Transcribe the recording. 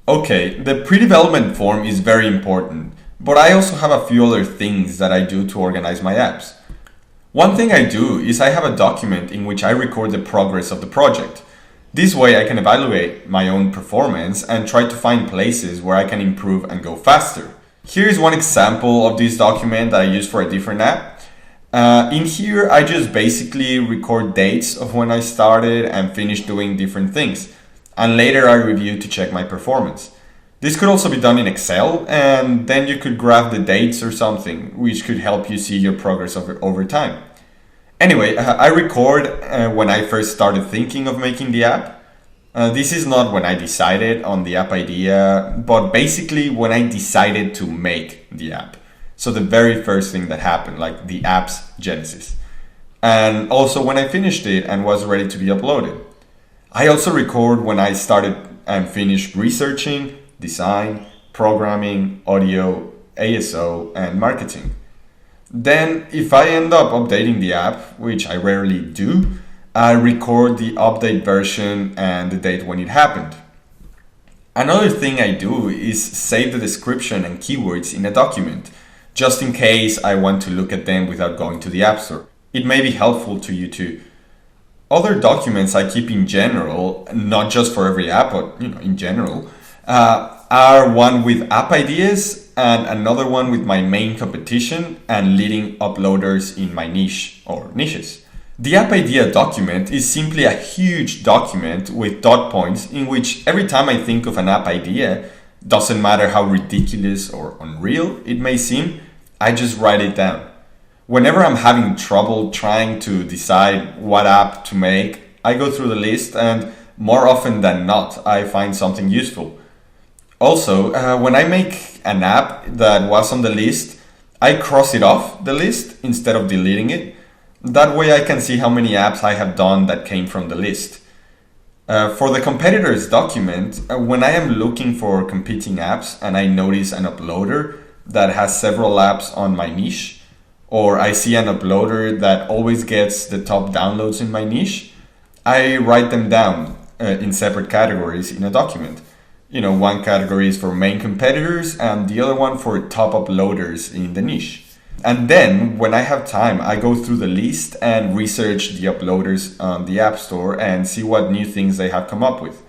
Okay, the pre-development form is very important, but I also have a few other things that I do to organize my apps. One thing I do is I have a document in which I record the progress of the project. This way I can evaluate my own performance and try to find places where I can improve and go faster. Here is one example of this document that I use for a different app. In here, I just basically record dates of when I started and finished doing different things, and later I review to check my performance. This could also be done in Excel, and then you could graph the dates or something, which could help you see your progress over time. Anyway, I record when I first started thinking of making the app. This is not when I decided on the app idea, but basically when I decided to make the app. So the very first thing that happened, like the app's genesis. And also when I finished it and was ready to be uploaded. I also record when I started and finished researching, design, programming, audio, ASO, and marketing. Then, if I end up updating the app, which I rarely do, I record the update version and the date when it happened. Another thing I do is save the description and keywords in a document, just in case I want to look at them without going to the App Store. It may be helpful to you too. Other documents I keep in general, not just for every app, but in general, are one with app ideas and another one with my main competition and leading uploaders in my niche or niches. The app idea document is simply a huge document with dot points in which every time I think of an app idea, doesn't matter how ridiculous or unreal it may seem, I just write it down. Whenever I'm having trouble trying to decide what app to make, I go through the list and more often than not, I find something useful. Also, when I make an app that was on the list, I cross it off the list instead of deleting it. That way I can see how many apps I have done that came from the list. For the competitors document, when I am looking for competing apps and I notice an uploader that has several apps on my niche, or I see an uploader that always gets the top downloads in my niche, I write them down in separate categories in a document. One category is for main competitors and the other one for top uploaders in the niche. And then when I have time, I go through the list and research the uploaders on the App Store and see what new things they have come up with.